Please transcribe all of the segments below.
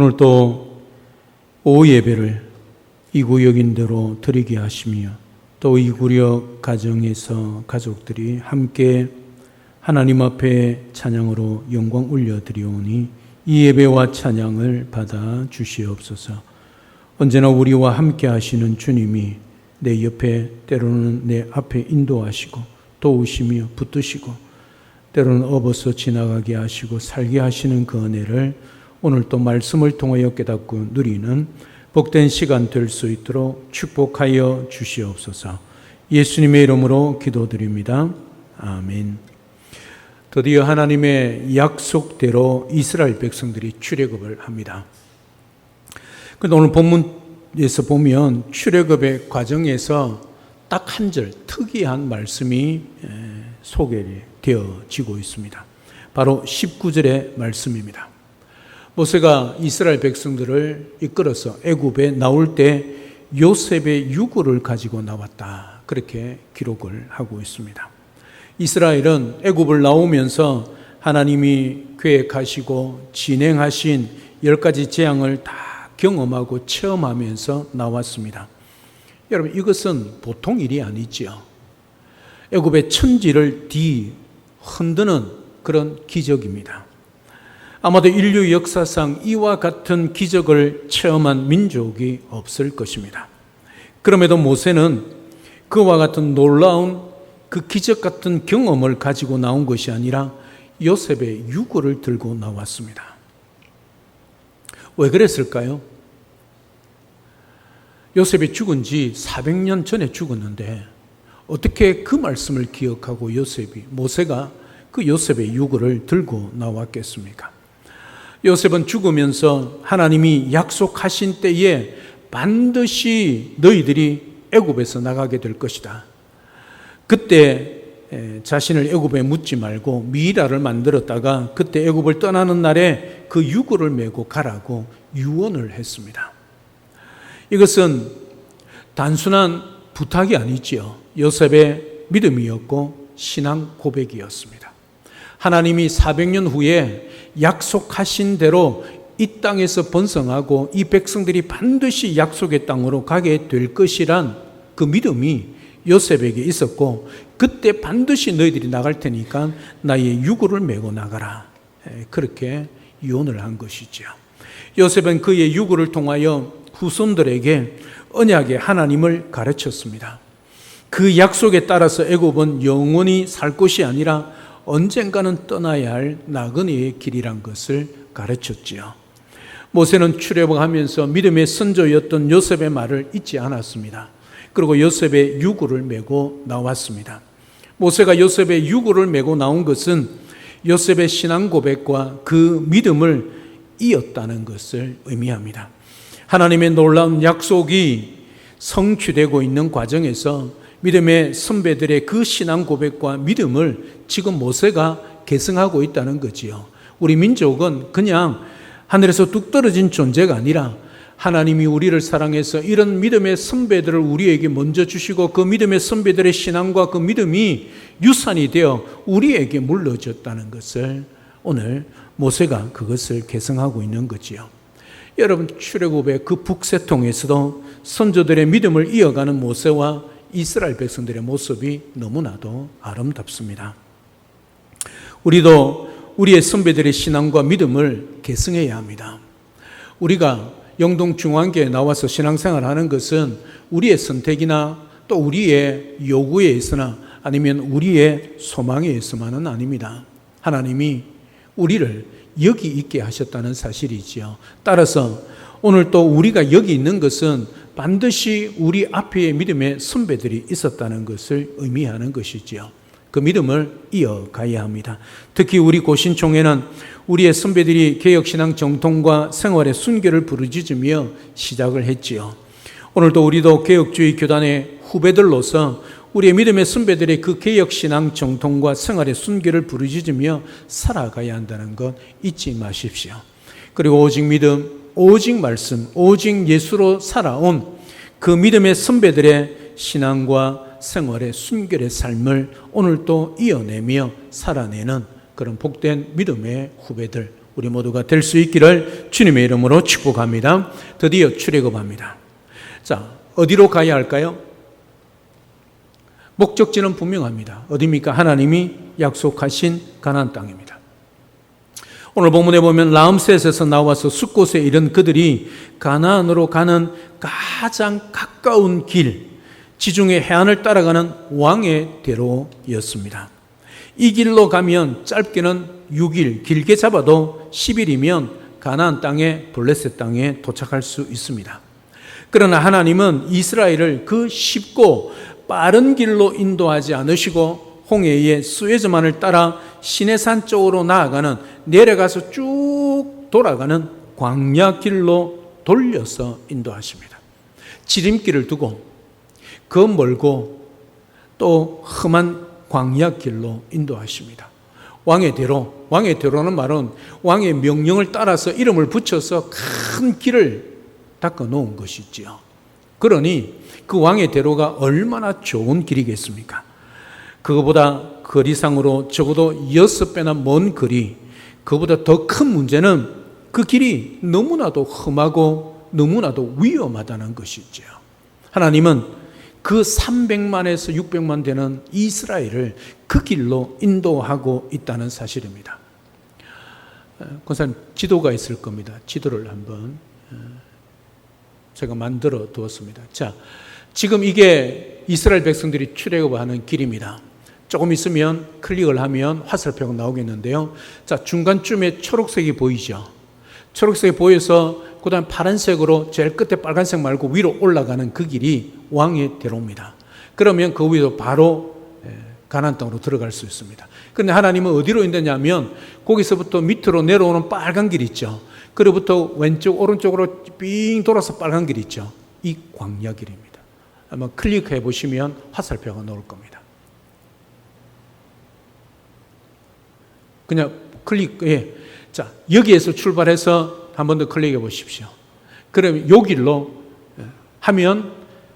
오늘 또 오후 예배를 이 구역인대로 드리게 하시며 또 이 구역 가정에서 가족들이 함께 하나님 앞에 찬양으로 영광 올려드리오니 이 예배와 찬양을 받아 주시옵소서. 언제나 우리와 함께 하시는 주님이 내 옆에 때로는 내 앞에 인도하시고 도우시며 붙드시고 때로는 업어서 지나가게 하시고 살게 하시는 그 은혜를 오늘 또 말씀을 통하여 깨닫고 누리는 복된 시간 될 수 있도록 축복하여 주시옵소서. 예수님의 이름으로 기도드립니다. 아멘. 드디어 하나님의 약속대로 이스라엘 백성들이 출애굽을 합니다. 그런데 오늘 본문에서 보면 출애굽의 과정에서 딱 한 절 특이한 말씀이 소개되어지고 있습니다. 바로 19절의 말씀입니다. 모세가 이스라엘 백성들을 이끌어서 애굽에 나올 때 요셉의 유고를 가지고 나왔다. 그렇게 기록을 하고 있습니다. 이스라엘은 애굽을 나오면서 하나님이 계획하시고 진행하신 10가지 재앙을 다 경험하고 체험하면서 나왔습니다. 여러분, 이것은 보통 일이 아니죠. 애굽의 천지를 뒤흔드는 그런 기적입니다. 아마도 인류 역사상 이와 같은 기적을 체험한 민족이 없을 것입니다. 그럼에도 모세는 그와 같은 놀라운 그 기적 같은 경험을 가지고 나온 것이 아니라 요셉의 유고를 들고 나왔습니다. 왜 그랬을까요? 요셉이 죽은 지 400년 전에 죽었는데 어떻게 그 말씀을 기억하고 모세가 그 요셉의 유고를 들고 나왔겠습니까? 요셉은 죽으면서 하나님이 약속하신 때에 반드시 너희들이 애굽에서 나가게 될 것이다. 그때 자신을 애굽에 묻지 말고 미라를 만들었다가 그때 애굽을 떠나는 날에 그 유고를 메고 가라고 유언을 했습니다. 이것은 단순한 부탁이 아니지요. 요셉의 믿음이었고 신앙 고백이었습니다. 하나님이 400년 후에 약속하신 대로 이 땅에서 번성하고 이 백성들이 반드시 약속의 땅으로 가게 될 것이란 그 믿음이 요셉에게 있었고, 그때 반드시 너희들이 나갈 테니까 나의 유고를 메고 나가라. 그렇게 유언을 한 것이죠. 요셉은 그의 유고를 통하여 후손들에게 언약의 하나님을 가르쳤습니다. 그 약속에 따라서 애굽은 영원히 살 것이 아니라 언젠가는 떠나야 할 나그네의 길이란 것을 가르쳤지요. 모세는 출애굽하면서 믿음의 선조였던 요셉의 말을 잊지 않았습니다. 그리고 요셉의 유고를 메고 나왔습니다. 모세가 요셉의 유고를 메고 나온 것은 요셉의 신앙 고백과 그 믿음을 이었다는 것을 의미합니다. 하나님의 놀라운 약속이 성취되고 있는 과정에서 믿음의 선배들의 그 신앙 고백과 믿음을 지금 모세가 계승하고 있다는 거지요. 우리 민족은 그냥 하늘에서 뚝 떨어진 존재가 아니라 하나님이 우리를 사랑해서 이런 믿음의 선배들을 우리에게 먼저 주시고 그 믿음의 선배들의 신앙과 그 믿음이 유산이 되어 우리에게 물려졌다는 것을 오늘 모세가 그것을 계승하고 있는 거지요. 여러분, 출애굽의 그 북새통에서도 선조들의 믿음을 이어가는 모세와 이스라엘 백성들의 모습이 너무나도 아름답습니다. 우리도 우리의 선배들의 신앙과 믿음을 계승해야 합니다. 우리가 영동중앙교회에 나와서 신앙생활하는 것은 우리의 선택이나 또 우리의 요구에 의해서나 아니면 우리의 소망에 의해서만은 아닙니다. 하나님이 우리를 여기 있게 하셨다는 사실이지요. 따라서 오늘 또 우리가 여기 있는 것은 반드시 우리 앞에 믿음의 선배들이 있었다는 것을 의미하는 것이지요. 그 믿음을 이어가야 합니다. 특히 우리 고신총회는 우리의 선배들이 개혁신앙 정통과 생활의 순결을 부르짖으며 시작을 했지요. 오늘도 우리도 개혁주의 교단의 후배들로서 우리의 믿음의 선배들의 그 개혁신앙 정통과 생활의 순결을 부르짖으며 살아가야 한다는 것 잊지 마십시오. 그리고 오직 믿음, 오직 말씀, 오직 예수로 살아온 그 믿음의 선배들의 신앙과 생활의 순결의 삶을 오늘도 이어내며 살아내는 그런 복된 믿음의 후배들, 우리 모두가 될 수 있기를 주님의 이름으로 축복합니다. 드디어 출애굽합니다. 자, 어디로 가야 할까요? 목적지는 분명합니다. 어디입니까? 하나님이 약속하신 가나안 땅입니다. 오늘 본문에 보면 라암셋에서 나와서 숫곳에 이른 그들이 가나안으로 가는 가장 가까운 길, 지중해 해안을 따라가는 왕의 대로였습니다. 이 길로 가면 짧게는 6일, 길게 잡아도 10일이면 가나안 땅에 블레셋 땅에 도착할 수 있습니다. 그러나 하나님은 이스라엘을 그 쉽고 빠른 길로 인도하지 않으시고 홍해의 스웨즈만을 따라 시내산 쪽으로 나아가는, 내려가서 쭉 돌아가는 광야 길로 돌려서 인도하십니다. 지름길을 두고 그 멀고 또 험한 광야 길로 인도하십니다. 왕의 대로는 말은 왕의 명령을 따라서 이름을 붙여서 큰 길을 닦아 놓은 것이지요. 그러니 그 왕의 대로가 얼마나 좋은 길이겠습니까? 그거보다 거리상으로 적어도 6배나 먼 거리, 그보다 더 큰 문제는 그 길이 너무나도 험하고 너무나도 위험하다는 것이죠. 하나님은 그 300만에서 600만 되는 이스라엘을 그 길로 인도하고 있다는 사실입니다. 권사님, 지도가 있을 겁니다. 지도를 한번 제가 만들어 두었습니다. 자, 지금 이게 이스라엘 백성들이 출애굽하는 길입니다. 조금 있으면 클릭을 하면 화살표가 나오겠는데요. 자, 중간쯤에 초록색이 보이죠? 초록색이 보여서 그 다음 파란색으로 제일 끝에 빨간색 말고 위로 올라가는 그 길이 왕의 대로입니다. 그러면 그 위로 바로 가나안 땅으로 들어갈 수 있습니다. 그런데 하나님은 어디로 인도냐면 거기서부터 밑으로 내려오는 빨간 길 있죠. 그로부터 왼쪽 오른쪽으로 삥 돌아서 빨간 길 있죠. 이 광야 길입니다. 아마 클릭해 보시면 화살표가 나올 겁니다. 그냥 자, 여기에서 출발해서 한 번 더 클릭해 보십시오. 그러면 요 길로 하면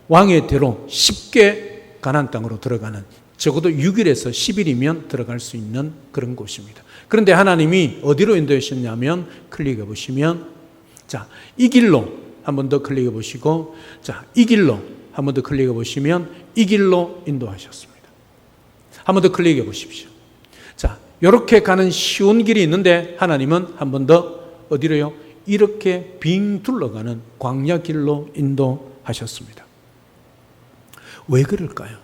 왕의 대로 쉽게 가나안 땅으로 들어가는, 적어도 6일에서 10일이면 들어갈 수 있는 그런 곳입니다. 그런데 하나님이 어디로 인도하셨냐면 클릭해 보시면, 자, 이 길로 한 번 더 클릭해 보시고, 자, 이 길로 한 번 더 클릭해 보시면 이 길로 인도하셨습니다. 한 번 더 클릭해 보십시오. 자, 이렇게 가는 쉬운 길이 있는데 하나님은 한 번 더 어디로요? 이렇게 빙 둘러가는 광야 길로 인도하셨습니다. 왜 그럴까요?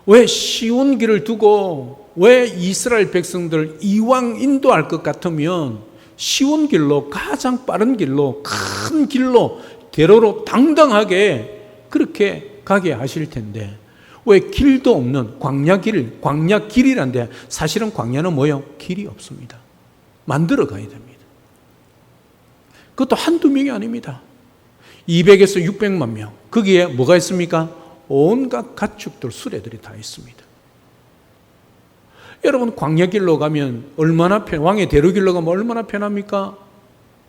왜 쉬운 길을 두고 왜 이스라엘 백성들 이왕 인도할 것 같으면 쉬운 길로, 가장 빠른 길로, 큰 길로, 대로로 당당하게 그렇게 가게 하실 텐데 왜 길도 없는 광야 길이란데, 사실은 광야는 뭐예요? 길이 없습니다. 만들어 가야 됩니다. 그것도 한두 명이 아닙니다. 200에서 600만 명. 거기에 뭐가 있습니까? 온갖 가축들, 수레들이 다 있습니다. 여러분, 광야 길로 가면 얼마나 왕의 대로 길로 가면 얼마나 편합니까?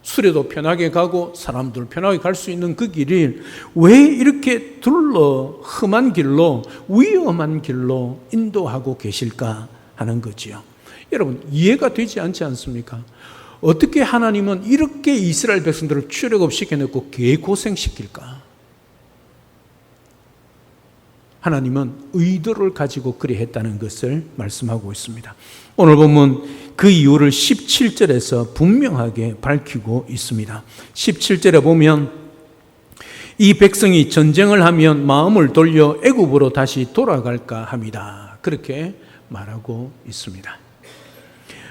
수레도 편하게 가고 사람들 편하게 갈 수 있는 그 길을 왜 이렇게 험한 길로, 위험한 길로 인도하고 계실까 하는 거지요. 여러분, 이해가 되지 않지 않습니까? 어떻게 하나님은 이렇게 이스라엘 백성들을 출애굽시켜놓고 개고생시킬까? 하나님은 의도를 가지고 그리 했다는 것을 말씀하고 있습니다. 오늘 보면 그 이유를 17절에서 분명하게 밝히고 있습니다. 17절에 보면 이 백성이 전쟁을 하면 마음을 돌려 애굽으로 다시 돌아갈까 합니다. 그렇게 말하고 있습니다.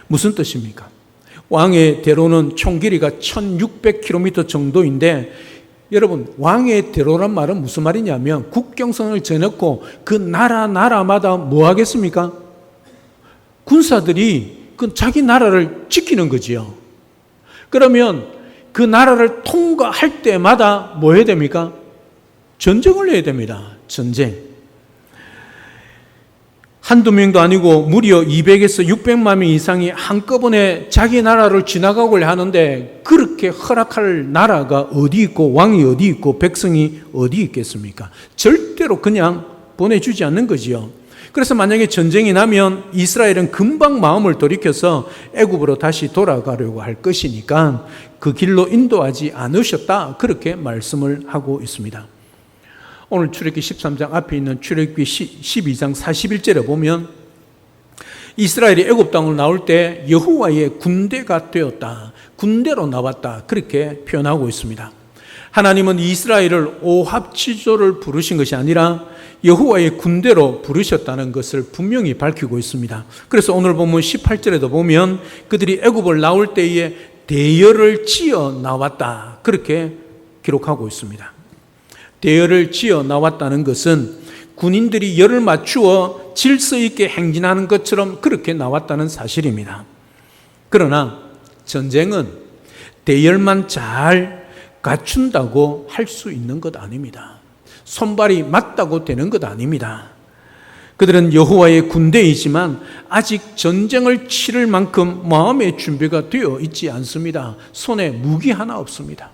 무슨 뜻입니까? 왕의 대로는 총 길이가 1600km 정도인데, 여러분, 왕의 대로란 말은 무슨 말이냐면 국경선을 정해놓고 그 나라마다 뭐 하겠습니까? 군사들이 그 자기 나라를 지키는 거지요. 그러면 그 나라를 통과할 때마다 뭐 해야 됩니까? 전쟁을 해야 됩니다. 전쟁. 한두 명도 아니고 무려 200에서 600만 명 이상이 한꺼번에 자기 나라를 지나가고 하는데, 그렇게 허락할 나라가 어디 있고 왕이 어디 있고 백성이 어디 있겠습니까? 절대로 그냥 보내주지 않는 거지요. 그래서 만약에 전쟁이 나면 이스라엘은 금방 마음을 돌이켜서 애굽으로 다시 돌아가려고 할 것이니까 그 길로 인도하지 않으셨다, 그렇게 말씀을 하고 있습니다. 오늘 출애굽기 13장 앞에 있는 출애굽기 12장 41절에 보면 이스라엘이 애굽 땅으로 나올 때 여호와의 군대가 되었다, 군대로 나왔다, 그렇게 표현하고 있습니다. 하나님은 이스라엘을 오합지졸을 부르신 것이 아니라 여호와의 군대로 부르셨다는 것을 분명히 밝히고 있습니다. 그래서 오늘 본문 18절에도 보면 그들이 애굽을 나올 때에 대열을 지어 나왔다, 그렇게 기록하고 있습니다. 대열을 지어 나왔다는 것은 군인들이 열을 맞추어 질서 있게 행진하는 것처럼 그렇게 나왔다는 사실입니다. 그러나 전쟁은 대열만 잘 갖춘다고 할 수 있는 것 아닙니다. 손발이 맞다고 되는 것 아닙니다. 그들은 여호와의 군대이지만 아직 전쟁을 치를 만큼 마음의 준비가 되어 있지 않습니다. 손에 무기 하나 없습니다.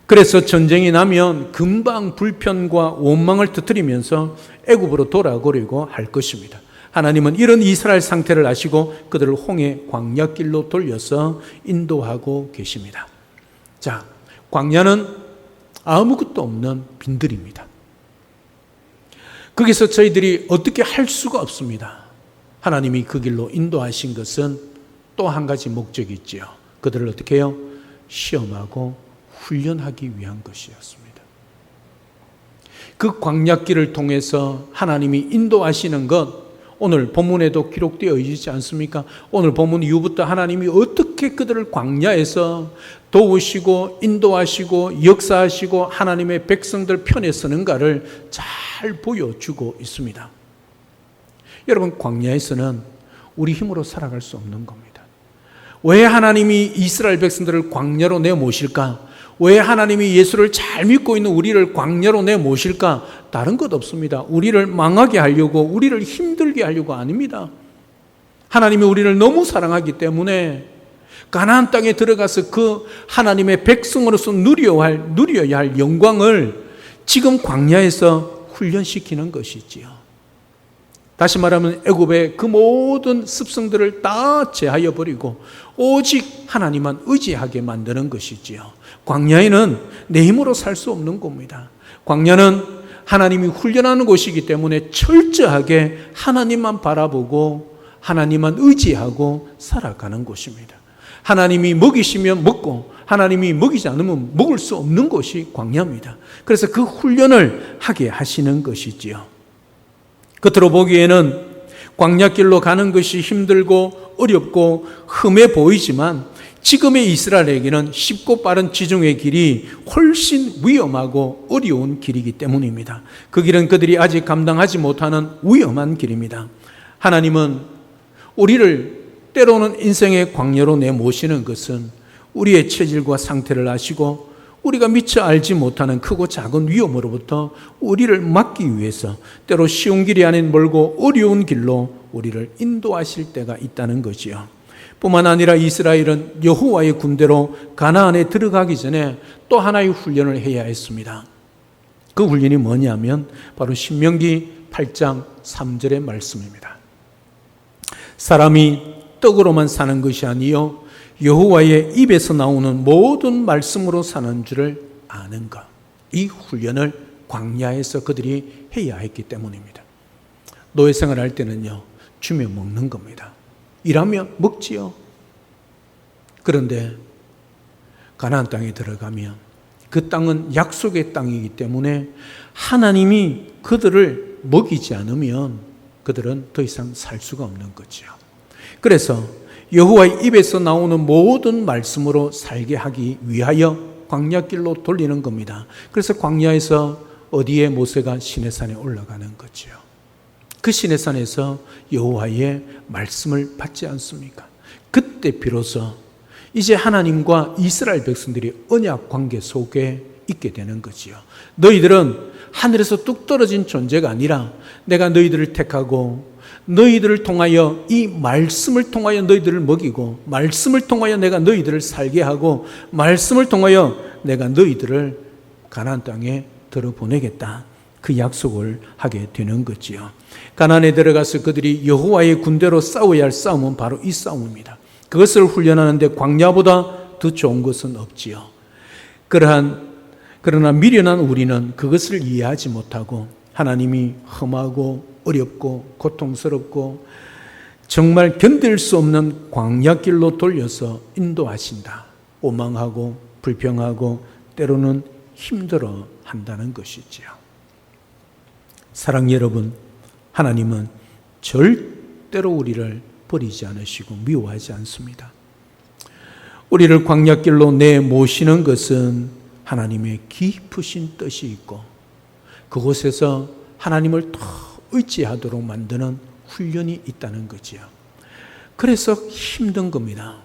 그래서 전쟁이 나면 금방 불편과 원망을 터뜨리면서 애굽으로 돌아가려고 할 것입니다. 하나님은 이런 이스라엘 상태를 아시고 그들을 홍해 광야길로 돌려서 인도하고 계십니다. 자, 광야는 아무것도 없는 빈들입니다. 거기서 저희들이 어떻게 할 수가 없습니다. 하나님이 그 길로 인도하신 것은 또 한 가지 목적이 있지요. 그들을 어떻게 해요? 시험하고 훈련하기 위한 것이었습니다. 그 광야길을 통해서 하나님이 인도하시는 것, 오늘 본문에도 기록되어 있지 않습니까? 오늘 본문 이후부터 하나님이 어떻게 그들을 광야에서 도우시고 인도하시고 역사하시고 하나님의 백성들 편에 서는가를 잘 보여주고 있습니다. 여러분, 광야에서는 우리 힘으로 살아갈 수 없는 겁니다. 왜 하나님이 이스라엘 백성들을 광야로 내모실까? 왜 하나님이 예수를 잘 믿고 있는 우리를 광야로 내모실까? 다른 것 없습니다. 우리를 망하게 하려고, 우리를 힘들게 하려고 아닙니다. 하나님이 우리를 너무 사랑하기 때문에 가나안 땅에 들어가서 그 하나님의 백성으로서 누려야 할 영광을 지금 광야에서 훈련시키는 것이지요. 다시 말하면 애굽의 그 모든 습성들을 다 제하여 버리고 오직 하나님만 의지하게 만드는 것이지요. 광야에는 내 힘으로 살 수 없는 겁니다. 광야는 하나님이 훈련하는 곳이기 때문에 철저하게 하나님만 바라보고 하나님만 의지하고 살아가는 곳입니다. 하나님이 먹이시면 먹고 하나님이 먹이지 않으면 먹을 수 없는 곳이 광야입니다. 그래서 그 훈련을 하게 하시는 것이지요. 겉으로 보기에는 광야길로 가는 것이 힘들고 어렵고 험해 보이지만 지금의 이스라엘에게는 쉽고 빠른 지중해 길이 훨씬 위험하고 어려운 길이기 때문입니다. 그 길은 그들이 아직 감당하지 못하는 위험한 길입니다. 하나님은 우리를 때로는 인생의 광야로 내모시는 것은 우리의 체질과 상태를 아시고 우리가 미처 알지 못하는 크고 작은 위험으로부터 우리를 막기 위해서 때로 쉬운 길이 아닌 멀고 어려운 길로 우리를 인도하실 때가 있다는 거지요. 뿐만 아니라 이스라엘은 여호와의 군대로 가나안에 들어가기 전에 또 하나의 훈련을 해야 했습니다. 그 훈련이 뭐냐면 바로 신명기 8장 3절의 말씀입니다. 사람이 떡으로만 사는 것이 아니요 여호와의 입에서 나오는 모든 말씀으로 사는 줄을 아는 것. 이 훈련을 광야에서 그들이 해야 했기 때문입니다. 노예생활 할 때는요, 주면 먹는 겁니다. 일하면 먹지요. 그런데 가나안 땅에 들어가면 그 땅은 약속의 땅이기 때문에 하나님이 그들을 먹이지 않으면 그들은 더 이상 살 수가 없는 거죠. 그래서 여호와의 입에서 나오는 모든 말씀으로 살게 하기 위하여 광야길로 돌리는 겁니다. 그래서 광야에서 어디에 모세가 시내산에 올라가는 거죠. 그 시내산에서 여호와의 말씀을 받지 않습니까? 그때 비로소 이제 하나님과 이스라엘 백성들이 언약 관계 속에 있게 되는 거지요. 너희들은 하늘에서 뚝 떨어진 존재가 아니라 내가 너희들을 택하고 너희들을 통하여 이 말씀을 통하여 너희들을 먹이고 말씀을 통하여 내가 너희들을 살게 하고 말씀을 통하여 내가 너희들을 가나안 땅에 들어보내겠다. 그 약속을 하게 되는 거지요. 가나안에 들어가서 그들이 여호와의 군대로 싸워야 할 싸움은 바로 이 싸움입니다. 그것을 훈련하는데 광야보다 더 좋은 것은 없지요. 그러나 미련한 우리는 그것을 이해하지 못하고 하나님이 험하고 어렵고 고통스럽고 정말 견딜 수 없는 광야길로 돌려서 인도하신다. 오망하고 불평하고 때로는 힘들어 한다는 것이지요. 사랑 여러분, 하나님은 절대로 우리를 버리지 않으시고 미워하지 않습니다. 우리를 광야길로 내모시는 것은 하나님의 깊으신 뜻이 있고 그곳에서 하나님을 더 의지하도록 만드는 훈련이 있다는 거지요. 그래서 힘든 겁니다.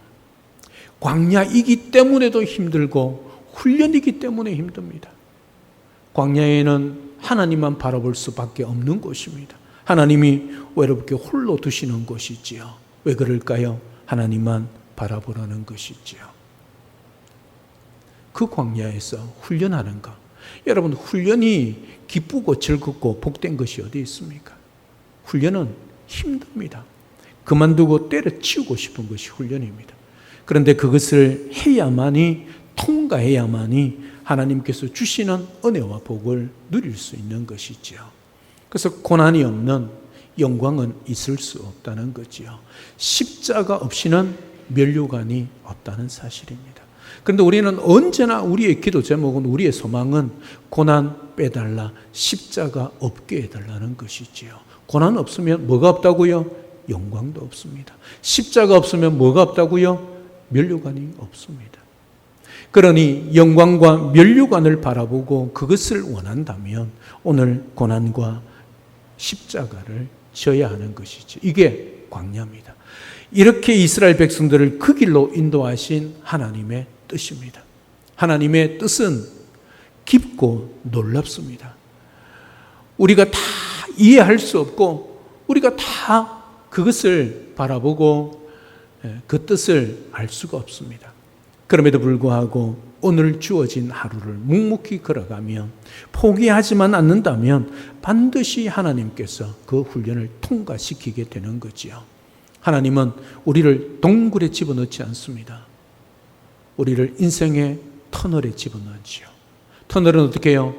광야이기 때문에도 힘들고 훈련이기 때문에 힘듭니다. 광야에는 하나님만 바라볼 수밖에 없는 곳입니다. 하나님이 외롭게 홀로 두시는 곳이지요. 왜 그럴까요? 하나님만 바라보라는 것이지요. 그 광야에서 훈련하는 것. 여러분, 훈련이 기쁘고 즐겁고 복된 것이 어디 있습니까? 훈련은 힘듭니다. 그만두고 때려치우고 싶은 것이 훈련입니다. 그런데 그것을 해야만이, 통과해야만이 하나님께서 주시는 은혜와 복을 누릴 수 있는 것이지요. 그래서 고난이 없는 영광은 있을 수 없다는 거지요. 십자가 없이는 면류관이 없다는 사실입니다. 그런데 우리는 언제나 우리의 기도 제목은, 우리의 소망은 고난 빼달라, 십자가 없게 해달라는 것이지요. 고난 없으면 뭐가 없다고요? 영광도 없습니다. 십자가 없으면 뭐가 없다고요? 면류관이 없습니다. 그러니 영광과 면류관을 바라보고 그것을 원한다면 오늘 고난과 십자가를 져야 하는 것이죠. 이게 광야입니다. 이렇게 이스라엘 백성들을 그 길로 인도하신 하나님의 뜻입니다. 하나님의 뜻은 깊고 놀랍습니다. 우리가 다 이해할 수 없고 우리가 다 그것을 바라보고 그 뜻을 알 수가 없습니다. 그럼에도 불구하고 오늘 주어진 하루를 묵묵히 걸어가면, 포기하지만 않는다면 반드시 하나님께서 그 훈련을 통과시키게 되는 거지요. 하나님은 우리를 동굴에 집어넣지 않습니다. 우리를 인생의 터널에 집어넣지요. 터널은 어떻게 해요?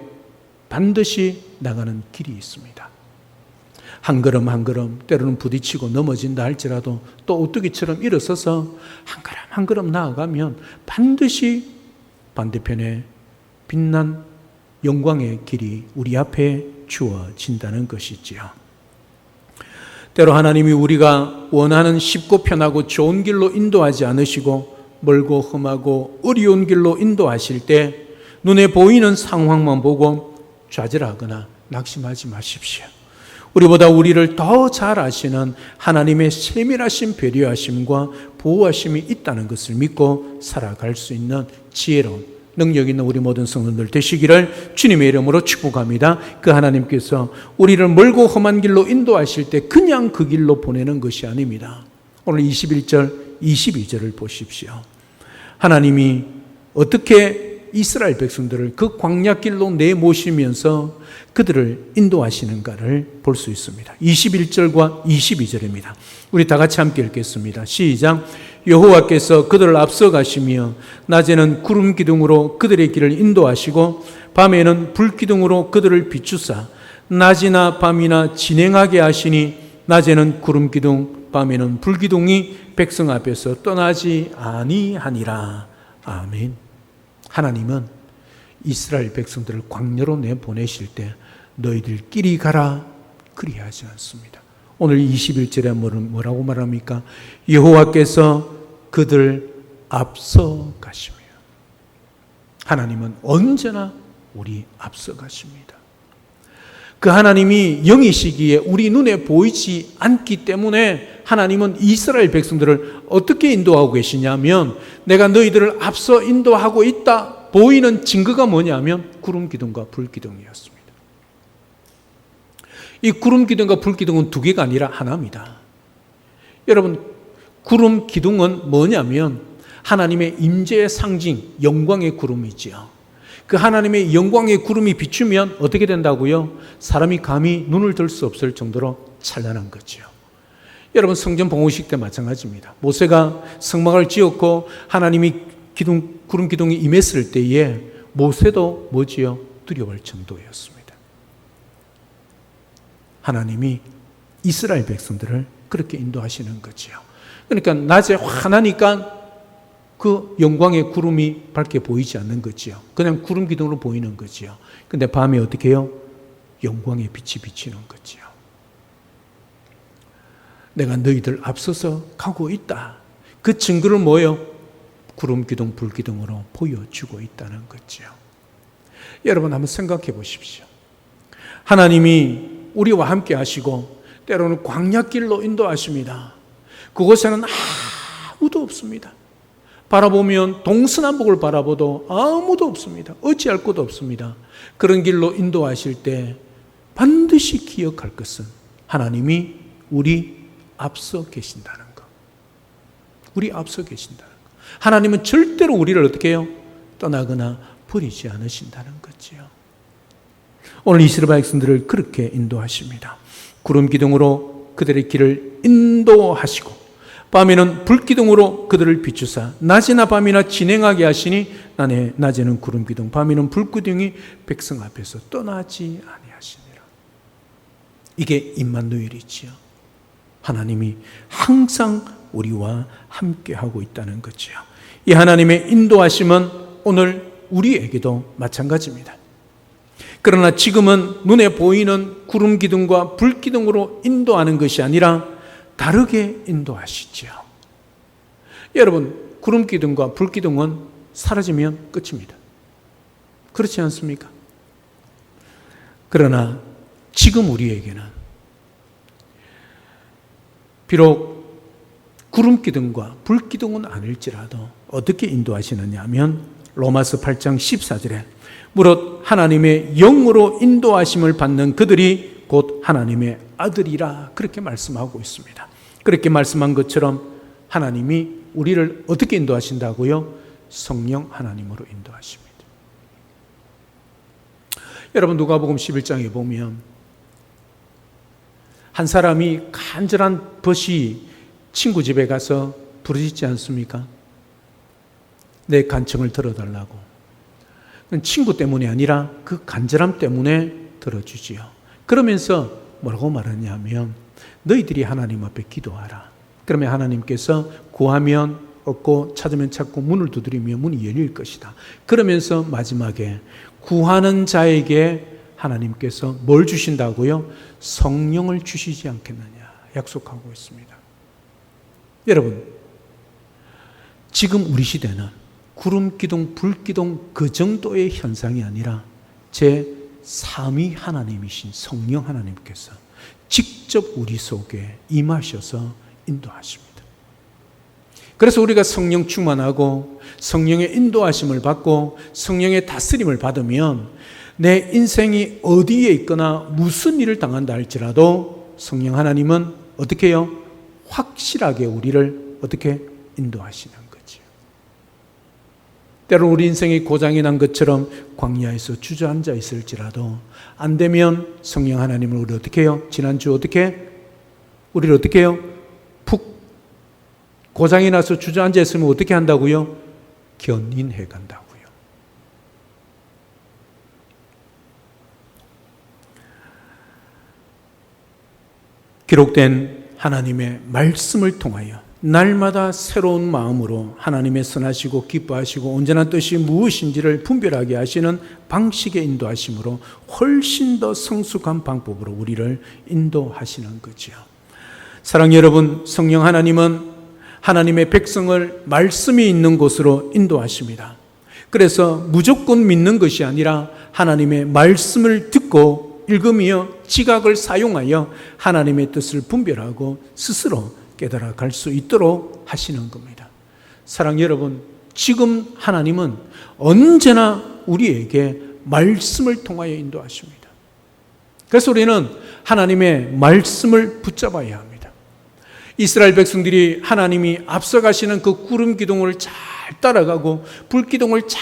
반드시 나가는 길이 있습니다. 한 걸음 한 걸음, 때로는 부딪히고 넘어진다 할지라도 또 오뚜기처럼 일어서서 한 걸음 한 걸음 나아가면 반드시 반대편에 빛난 영광의 길이 우리 앞에 주어진다는 것이지요. 때로 하나님이 우리가 원하는 쉽고 편하고 좋은 길로 인도하지 않으시고 멀고 험하고 어려운 길로 인도하실 때 눈에 보이는 상황만 보고 좌절하거나 낙심하지 마십시오. 우리보다 우리를 더 잘 아시는 하나님의 세밀하신 배려하심과 보호하심이 있다는 것을 믿고 살아갈 수 있는 지혜로운 능력 있는 우리 모든 성도들 되시기를 주님의 이름으로 축복합니다. 그 하나님께서 우리를 멀고 험한 길로 인도하실 때 그냥 그 길로 보내는 것이 아닙니다. 오늘 21절, 22절을 보십시오. 하나님이 어떻게 이스라엘 백성들을 그 광야길로 내모시면서 그들을 인도하시는가를 볼 수 있습니다. 21절과 22절입니다. 우리 다 같이 함께 읽겠습니다. 시작. 여호와께서 그들을 앞서 가시며 낮에는 구름 기둥으로 그들의 길을 인도하시고 밤에는 불 기둥으로 그들을 비추사 낮이나 밤이나 진행하게 하시니 낮에는 구름 기둥 밤에는 불 기둥이 백성 앞에서 떠나지 아니하니라. 아멘. 하나님은 이스라엘 백성들을 광야로 내보내실 때 너희들끼리 가라 그리하지 않습니다. 오늘 21절에 뭐라고 말합니까? 여호와께서 그들 앞서 가시며. 하나님은 언제나 우리 앞서 가십니다. 그 하나님이 영이시기에 우리 눈에 보이지 않기 때문에 하나님은 이스라엘 백성들을 어떻게 인도하고 계시냐면, 내가 너희들을 앞서 인도하고 있다 보이는 증거가 뭐냐면 구름 기둥과 불 기둥이었습니다. 이 구름 기둥과 불 기둥은 두 개가 아니라 하나입니다. 여러분, 구름 기둥은 뭐냐면 하나님의 임재의 상징, 영광의 구름이지요. 그 하나님의 영광의 구름이 비추면 어떻게 된다고요? 사람이 감히 눈을 들 수 없을 정도로 찬란한 거죠. 여러분, 성전 봉헌식 때 마찬가지입니다. 모세가 성막을 지었고 하나님이 구름 기둥이 임했을 때에 모세도 뭐지요? 두려워할 정도였습니다. 하나님이 이스라엘 백성들을 그렇게 인도하시는 거지요. 그러니까 낮에 환하니까 그 영광의 구름이 밝게 보이지 않는 거지요. 그냥 구름 기둥으로 보이는 거지요. 근데 밤에 어떻게 해요? 영광의 빛이 비치는 거지요. 내가 너희들 앞서서 가고 있다. 그 증거를 뭐예요? 구름 기둥, 불 기둥으로 보여주고 있다는 거지요. 여러분 한번 생각해 보십시오. 하나님이 우리와 함께 하시고 때로는 광야길로 인도하십니다. 그곳에는 아무도 없습니다. 바라보면 동서남북을 바라보도 아무도 없습니다. 어찌할 것도 없습니다. 그런 길로 인도하실 때 반드시 기억할 것은 하나님이 우리 앞서 계신다는 것. 우리 앞서 계신다는 것. 하나님은 절대로 우리를 어떻게 해요? 떠나거나 버리지 않으신다는 거지요. 오늘 이스라엘 백성들을 그렇게 인도하십니다. 구름 기둥으로 그들의 길을 인도하시고 밤에는 불기둥으로 그들을 비추사 낮이나 밤이나 진행하게 하시니 낮에는 구름 기둥, 밤에는 불기둥이 백성 앞에서 떠나지 아니하시니라. 이게 임마누엘이지요. 하나님이 항상 우리와 함께하고 있다는 거지요. 이 하나님의 인도하심은 오늘 우리에게도 마찬가지입니다. 그러나 지금은 눈에 보이는 구름 기둥과 불 기둥으로 인도하는 것이 아니라 다르게 인도하시죠. 여러분, 구름 기둥과 불 기둥은 사라지면 끝입니다. 그렇지 않습니까? 그러나 지금 우리에게는 비록 구름 기둥과 불 기둥은 아닐지라도 어떻게 인도하시느냐 하면 로마서 8장 14절에 무릇 하나님의 영으로 인도하심을 받는 그들이 곧 하나님의 아들이라 그렇게 말씀하고 있습니다. 그렇게 말씀한 것처럼 하나님이 우리를 어떻게 인도하신다고요? 성령 하나님으로 인도하십니다. 여러분, 누가복음 11장에 보면 한 사람이 간절한 벗이 친구 집에 가서 부르짖지 않습니까? 내 간청을 들어달라고. 친구 때문이 아니라 그 간절함 때문에 들어주지요. 그러면서 뭐라고 말하냐면 너희들이 하나님 앞에 기도하라. 그러면 하나님께서 구하면 얻고 찾으면 찾고 문을 두드리면 문이 열릴 것이다. 그러면서 마지막에 구하는 자에게 하나님께서 뭘 주신다고요? 성령을 주시지 않겠느냐 약속하고 있습니다. 여러분, 지금 우리 시대는 구름 기둥, 불 기둥 그 정도의 현상이 아니라 제3위 하나님이신 성령 하나님께서 직접 우리 속에 임하셔서 인도하십니다. 그래서 우리가 성령 충만하고 성령의 인도하심을 받고 성령의 다스림을 받으면 내 인생이 어디에 있거나 무슨 일을 당한다 할지라도 성령 하나님은 어떻게 해요? 확실하게 우리를 어떻게 인도하시는 거죠. 때로 우리 인생이 고장이 난 것처럼 광야에서 주저앉아 있을지라도 안 되면 성령 하나님을 우리 어떻게 해요? 지난주 우리를 어떻게 해요? 푹 고장이 나서 주저앉아 있으면 어떻게 한다고요? 견인해 간다고요. 기록된 하나님의 말씀을 통하여 날마다 새로운 마음으로 하나님의 선하시고 기뻐하시고 온전한 뜻이 무엇인지를 분별하게 하시는 방식의 인도하심으로 훨씬 더 성숙한 방법으로 우리를 인도하시는 거죠. 사랑하는 여러분, 성령 하나님은 하나님의 백성을 말씀이 있는 곳으로 인도하십니다. 그래서 무조건 믿는 것이 아니라 하나님의 말씀을 듣고 읽으며 지각을 사용하여 하나님의 뜻을 분별하고 스스로 깨달아 갈 수 있도록 하시는 겁니다. 사랑하는 여러분, 지금 하나님은 언제나 우리에게 말씀을 통하여 인도하십니다. 그래서 우리는 하나님의 말씀을 붙잡아야 합니다. 이스라엘 백성들이 하나님이 앞서가시는 그 구름 기둥을 잘 따라가고 불 기둥을 잘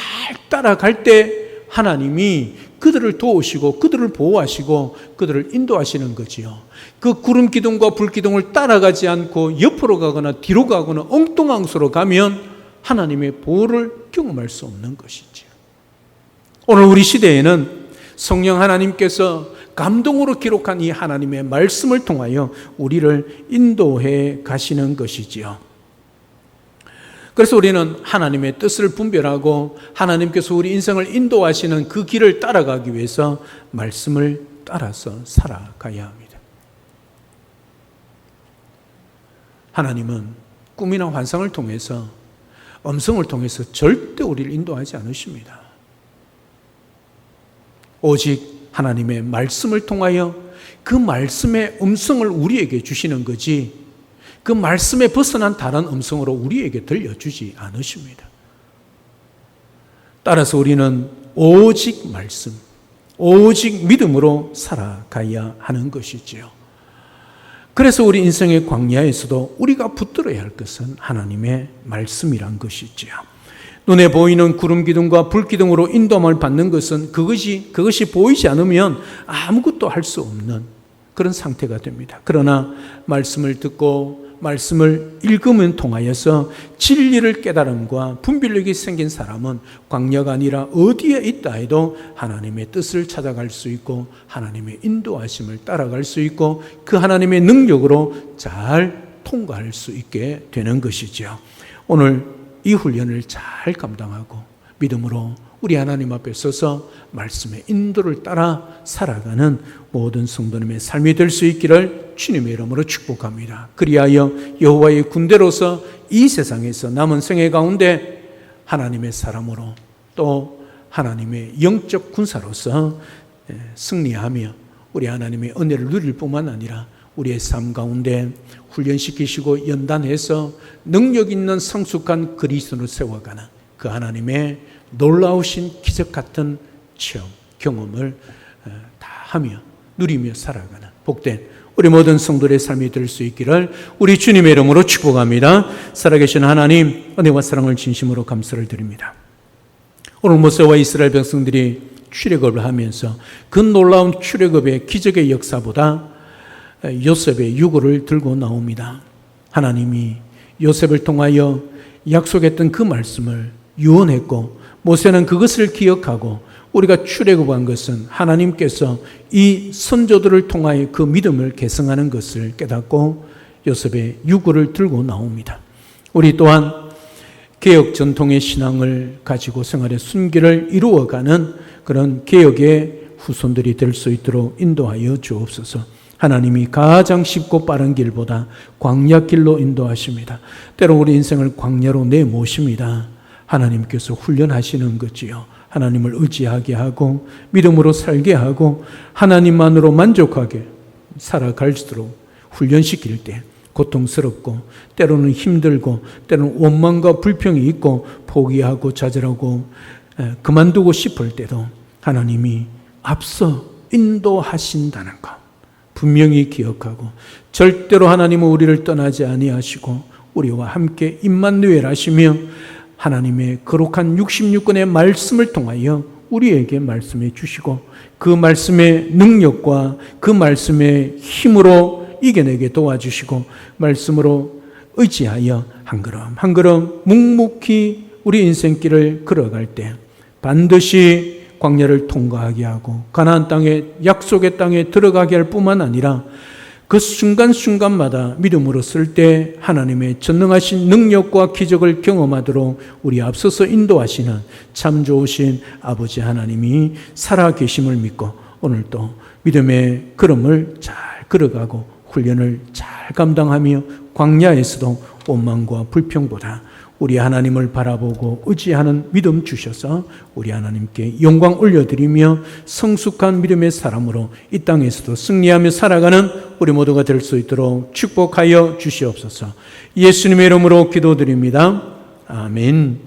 따라갈 때 하나님이 그들을 도우시고 그들을 보호하시고 그들을 인도하시는 거지요. 그 구름 기둥과 불 기둥을 따라가지 않고 옆으로 가거나 뒤로 가거나 엉뚱한 곳으로 가면 하나님의 보호를 경험할 수 없는 것이지요. 오늘 우리 시대에는 성령 하나님께서 감동으로 기록한 이 하나님의 말씀을 통하여 우리를 인도해 가시는 것이지요. 그래서 우리는 하나님의 뜻을 분별하고 하나님께서 우리 인생을 인도하시는 그 길을 따라가기 위해서 말씀을 따라서 살아가야 합니다. 하나님은 꿈이나 환상을 통해서, 음성을 통해서 절대 우리를 인도하지 않으십니다. 오직 하나님의 말씀을 통하여 그 말씀의 음성을 우리에게 주시는 거지, 그 말씀에 벗어난 다른 음성으로 우리에게 들려주지 않으십니다. 따라서 우리는 오직 말씀, 오직 믿음으로 살아가야 하는 것이지요. 그래서 우리 인생의 광야에서도 우리가 붙들어야 할 것은 하나님의 말씀이란 것이지요. 눈에 보이는 구름 기둥과 불 기둥으로 인도함을 받는 것은 그것이 보이지 않으면 아무것도 할 수 없는 그런 상태가 됩니다. 그러나 말씀을 듣고 말씀을 읽음을 통하여서 진리를 깨달음과 분별력이 생긴 사람은 광야가 아니라 어디에 있다 해도 하나님의 뜻을 찾아갈 수 있고 하나님의 인도하심을 따라갈 수 있고 그 하나님의 능력으로 잘 통과할 수 있게 되는 것이죠. 오늘 이 훈련을 잘 감당하고 믿음으로 우리 하나님 앞에 서서 말씀의 인도를 따라 살아가는 모든 성도님의 삶이 될 수 있기를 주님의 이름으로 축복합니다. 그리하여 여호와의 군대로서 이 세상에서 남은 생애 가운데 하나님의 사람으로 또 하나님의 영적 군사로서 승리하며 우리 하나님의 은혜를 누릴 뿐만 아니라 우리의 삶 가운데 훈련시키시고 연단해서 능력 있는 성숙한 그리스도를 세워가는 그 하나님의 놀라우신 기적 같은 체험, 경험을 다 하며 누리며 살아가는 복된 우리 모든 성도의 삶이 될 수 있기를 우리 주님의 이름으로 축복합니다. 살아계신 하나님, 은혜와 사랑을 진심으로 감사를 드립니다. 오늘 모세와 이스라엘 백성들이 출애굽을 하면서 그 놀라운 출애굽의 기적의 역사보다 요셉의 유고를 들고 나옵니다. 하나님이 요셉을 통하여 약속했던 그 말씀을 유언했고 모세는 그것을 기억하고 우리가 출애굽한 것은 하나님께서 이 선조들을 통하여 그 믿음을 계승하는 것을 깨닫고 요셉의 유고를 들고 나옵니다. 우리 또한 개혁 전통의 신앙을 가지고 생활의 순기를 이루어가는 그런 개혁의 후손들이 될 수 있도록 인도하여 주옵소서. 하나님이 가장 쉽고 빠른 길보다 광야길로 인도하십니다. 때로 우리 인생을 광야로 내모십니다. 하나님께서 훈련하시는 거지요. 하나님을 의지하게 하고 믿음으로 살게 하고 하나님만으로 만족하게 살아갈수록 훈련시킬 때 고통스럽고 때로는 힘들고 때로는 원망과 불평이 있고 포기하고 좌절하고 그만두고 싶을 때도 하나님이 앞서 인도하신다는 것 분명히 기억하고 절대로 하나님은 우리를 떠나지 아니하시고 우리와 함께 임마누엘 하시며 하나님의 거룩한 66권의 말씀을 통하여 우리에게 말씀해 주시고 그 말씀의 능력과 그 말씀의 힘으로 이겨내게 도와주시고 말씀으로 의지하여 한 걸음 한 걸음 묵묵히 우리 인생길을 걸어갈 때 반드시 광야를 통과하게 하고 가나안 땅에 약속의 땅에 들어가게 할 뿐만 아니라 그 순간순간마다 믿음으로 쓸 때 하나님의 전능하신 능력과 기적을 경험하도록 우리 앞서서 인도하시는 참 좋으신 아버지 하나님이 살아계심을 믿고 오늘도 믿음의 걸음을 잘 걸어가고 훈련을 잘 감당하며 광야에서도 원망과 불평보다 우리 하나님을 바라보고 의지하는 믿음 주셔서 우리 하나님께 영광 올려드리며 성숙한 믿음의 사람으로 이 땅에서도 승리하며 살아가는 우리 모두가 될 수 있도록 축복하여 주시옵소서. 예수님의 이름으로 기도드립니다. 아멘.